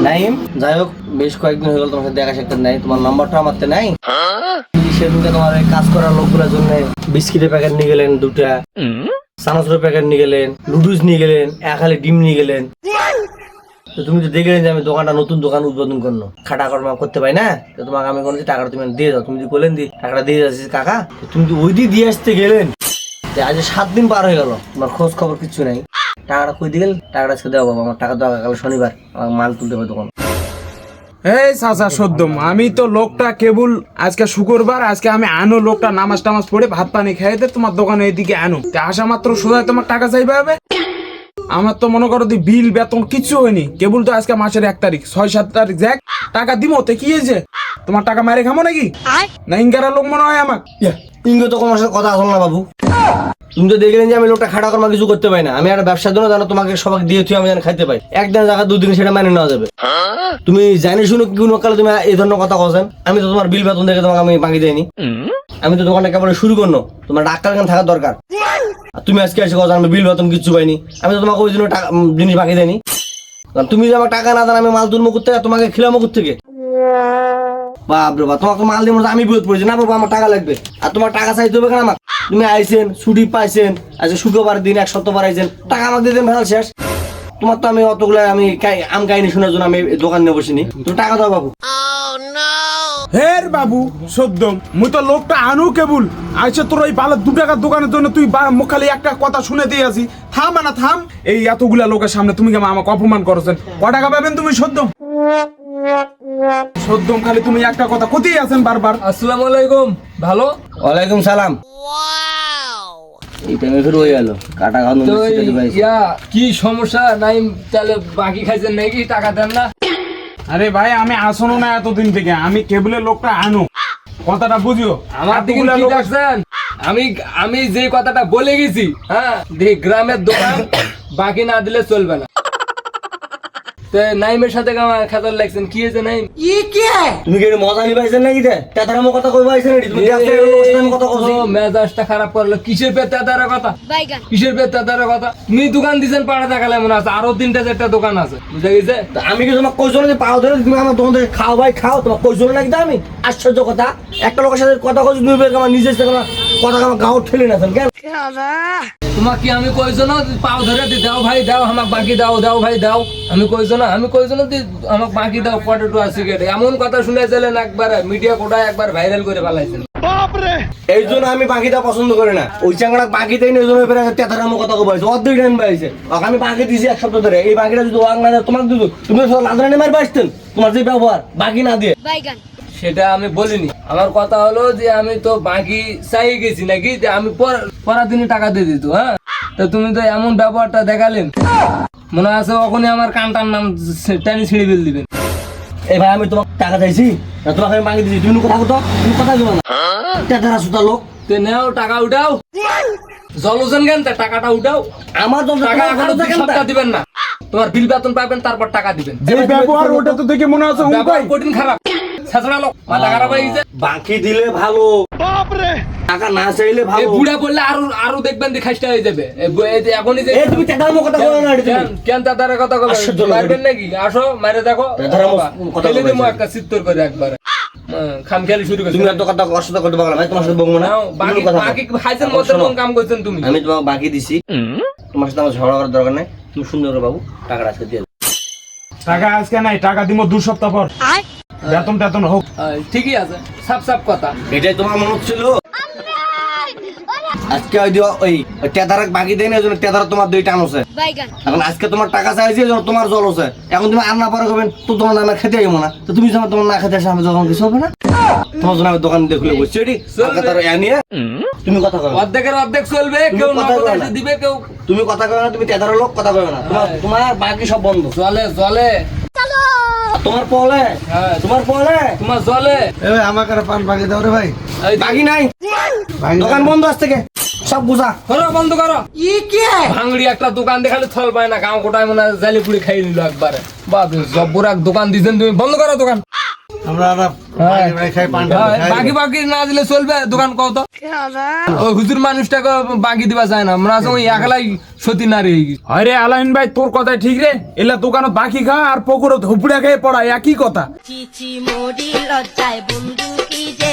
নাইম, যাই হোক বেশ কয়েকদিন হয়ে গেল তোমার সাথে দেখা সাক্ষাৎ নাই। তোমার নাম্বারটা আমার তো নাই। সেদিনকে তোমার ওই কাজ করার লোকগুলোর জন্য বিস্কিটের প্যাকেট নিয়ে গেলেন, 2টা চানাচুরের প্যাকেট নিয়ে গেলেন, নুডলস নিয়ে গেলেন, এক হালি ডিম নিয়ে গেলেন। তো তুমি তো দেখলেন যে আমি দোকানটা নতুন দোকান উদ্বোধন করলো, খাটা কর্মা করতে পারি না। তো তোমাকে আমি কোনো টাকাটা তুমি দিয়ে দাও। তুমি যদি বলেন দি টাকাটা দিয়ে যাচ্ছি কাকা, তুমি তো ওই দিয়ে আসতে গেলেন। আজ 7 দিন পার হয়ে গেল, তোমার খোঁজ খবর কিছু নাই। টাকাটা কই দিয়ে গেল? টাকাটা আজকে দেওয়া বাবা, আমার টাকা দেওয়া কাল শনিবার, আমার মাল তুলতে হবে দোকান। এই চাচা সদ্যম, আমি তো লোকটা কেবল আজকে শুক্রবার, আজকে আমি আনো লোকটা নামাজ টামাজ পড়ে ভাত পানি খাইতে তোমার দোকানে এদিকে আনো, আসা মাত্র সোজা তোমার টাকা চাইবে হবে। আমার তো মনে করো বিল বেতন কিচ্ছু হয়নি, কেবল তো আজকে মাসের 1 তারিখ, 6-7 তারিখ যাক টাকা দিব। তো কি হয়েছে, তোমার টাকা মারে খামো নাকি? না ইঙ্গারা লোক মনে হয় আমার ইঙ্গ তো তোমার সাথে কথা আসল না বাবু। তুমি তো দেখলেন যে আমি লোকটা খাটা কর্মা কিছু করতে পারি না। আমি একটা ব্যবসার জন্য জানো তোমাকে সবাই দিয়ে আমি যেন খাইতে পাই, একদিন জায়গা 2 দিন সেটা মেনে নেওয়া যাবে। তুমি জানি শুনো কোনো কালে তুমি এই ধরনের কথা বলছেন। আমি তো তোমার বিল বেতন দেখে তোমাকে আমি বাকি দেয়নি। আমি তো দোকানটা কেবল শুরু করলো, তোমার ডাক্তার কেন থাকা দরকার। আর তুমি আজকে এসে কথা আমি বিল বেতন কিচ্ছু পাইনি। আমি তো তোমাকে ওই জন্য জিনিস বাকি দেয়নি। তুমি যে আমার টাকা না দেন আমি মাল তুলবো করতে, তোমাকে খিলামো থেকে। বাপরে বাপ, তোমাকে মাল দিয়ে আমি বিরোধ পড়েছি না বাবা, আমার টাকা লাগবে। আর তোমার টাকা চাইতে হবে কেন আমাকে? তুমি আইছেন, ছুটি পাইছেন, আজকে শুক্রবার দিন 1 সপ্তাহ পর আইছেন, টাকা আমাকে দিয়ে দেন, ভালো শেষ। তোমার তো আমি অতগুলো আমি আম কাহিনী শোনার জন্য আমি দোকান নিয়ে বসিনি। তুমি টাকা দাও বাবু। হের বাবু সদ্যম, মুই তো লোকটা আনু কেবল আইসে তোর ওই বালের 2 টাকার দোকানের জন্য তুই মুখ খালি একটা কথা শুনে দিয়ে আসি। থাম না থাম, এই এতগুলা লোকের সামনে তুমি আমাকে অপমান করছেন। ক টাকা পাবেন তুমি সদ্যম? সদ্যম খালি তুমি একটা কথা কোথায় আছেন বারবার। আসসালামু আলাইকুম। ভালো? ওয়ালাইকুম সালাম। এই টাইমে ফির হয়ে গেল কাটা খাওয়ানো। তো ইয়া কি সমস্যা নাই? তাহলে বাকি খাইছেন নাকি? টাকা দেন না? আরে ভাই আমি আসনো না এতদিন থেকে, আমি কেবলের লোকটা আনু, কথাটা বুঝিও। আমার দিকে কি দেখছেন? আমি যে কথাটা বলে গেছি, হ্যাঁ, দেখি গ্রামের দোকান বাকি না দিলে চলবে না। তো নাইমের সাথে আমার খাতার লাগছেন, কি হয়েছে নাইম? তুমি কি মজা নিবাইছেন নাকি? তেতারামো কথা কই পাইছেন? তুমি কথা কইছো, মেজাজটা খারাপ করলো। কিসের পেতাদার কথা? কিসের পেতাদার কথা? তুমি দোকান দিছেন পাড়া দেখালে মনে আছে, আরো 3-4টা দোকান আছে, বুঝা গেছে? আমি কি তোমাকে কইছো না যে পাও ধরে তুমি আমার দোকান থেকে খাও ভাই খাও? তোমাকে কইছো না নাকি? আমি আশ্চর্য কথা, একটা লোকের সাথে কথা কইছো তুমি আমার নিজের সাথে কথা আমার গাও ঠেলে না কেন? তোমাকে কি আমি কইছো না পাও ধরে দাও ভাই দাও, আমাকে বাকি দাও, দাও ভাই দাও? আমি কইছো না আমাকে বাকি দাও, পটেটো আর সিগারেট। এমন কথা শুনেছিলেন একবার মিডিয়া কোটায় একবার ভাইরাল করে ফেলাইছেন। এই জন্য আমি বাকিটা পছন্দ করি না। ওই চাংড়া বাকি দেয় না, ওই জন্য তেতারামো কথা কইছো। অর্ধেক টাইম পাইছে, আমি বাকি দিছি 1 সপ্তাহ ধরে। এই বাকিটা যদি ওয়াং না দেয় তোমাকে দিত, তুমি লাদরানি মার পাইতেন। তোমার যে ব্যবহার বাকি না দিয়ে, সেটা আমি বলিনি। আমার কথা হলো যে আমি তো বাকি চাই গেছি নাকি, যে আমি পরের দিনে টাকা দিয়ে দিত। হ্যাঁ, তো তুমি তো এমন ব্যবহারটা দেখালেন, মনে আছে ওখানে আমার কানটার নাম টানি ছিঁড়ে ফেল দিবেন। এই ভাই আমি তোমাকে টাকা চাইছি না, তোমাকে আমি বাকি দিছি। তুমি কথা বলতো, তুমি কথা বলো না। তেতারা সুতা লোক, তো নাও টাকা উঠাও। জলছেন কেন? টাকাটা উঠাও। আমার তো টাকা এখনো 2 সপ্তাহ দিবেন না। তোমার বিল বেতন পাবেন, তারপর টাকা দিবেন। যে ব্যবহার ওটা তো দেখে মনে আছে ব্যবহার কঠিন খারাপ, ছেঁচড়া লোক, মাথা খারাপ হয়ে গেছে। বাকি দিলে ভালো, টাকা না চাইলে ভালো। এই বুড়া বললে আরো দেখবেন খাইস্টা হয়ে যাবে। এখনই যে তুমি তেতারামো কথা বলো না। কেন দাদার কথা মারবেন নাকি? আসো মারে দেখো, ফেলে দেবো একটা চিত্তর করে একবার। খাম খেয়ালি শুরু করছি। তুমি এত কথা কষ্ট করতে পারো না ভাই, তোমার সাথে বলবো না। বাকি খাইছেন মতো কাম করছেন তুমি। আমি তোমাকে বাকি দিছি, তোমার সাথে আমার ঝগড়া করার দরকার নেই। তুমি সুন্দর করে বাবু টাকাটা আজকে দিয়ে দাও। টাকা আজকে নাই, টাকা দিব 2 সপ্তাহ পর, বেতন হোক। ঠিকই আছে, সাপ কথা। এটাই তোমার মনে হচ্ছিল আজকে ওই তেতারাক বাকি দেয় না, এই জন্য তেতারা তোমার 2 টান আছে। এখন আজকে তোমার টাকা চাইছি, এই জন্য তোমার জল আছে। এখন তুমি আর না পারো করবেন তো তোমার নামে খেতে যাবো না। তো তুমি যখন তোমার না খেতে আসে আমি যখন কিছু হবে না, তোমার জন্য আমি দোকান দিয়ে খুলে বসছি। তুমি কথা কবে? অর্ধেকের অর্ধেক চলবে, কেউ দিবে, কেউ তুমি কথা কবে না। তুমি তেতারা লোক, কথা কবে না। তোমার বাকি সব বন্ধ। জলে তোমার পলে, তোমার পলে, তোমার জলে। আমাকে পান বাকি দাও রে ভাই। বাকি নাই, দোকান বন্ধ আজ থেকে, সব বুঝা করো, বন্ধ করো। ভাঙড়ি একটা দোকান দেখালে থল পায় না, গাঁও কোটায় মনে হয় জালি পুড়ি খাই নিল একবারে। বাপ রে, জব্বর এক দোকান দিয়েছেন তুমি, বন্ধ করো দোকান। আমরা খাই পান বাকি বাকি না দিলে চলবে দোকান কত ওই হুজুর মানুষটাকে বাকি দিবা যায় না মনে আছে ওই একলাই সতী নারী হয়ে গেছে। আরে আলাইন ভাই তোর কথাই ঠিক রে, এলা দোকানত বাকি খা আর পুকুরত হুপড়া খেয়ে পড়া একই কথা। চিচি মোড়ি লজ্জায় বন্ধু কি যে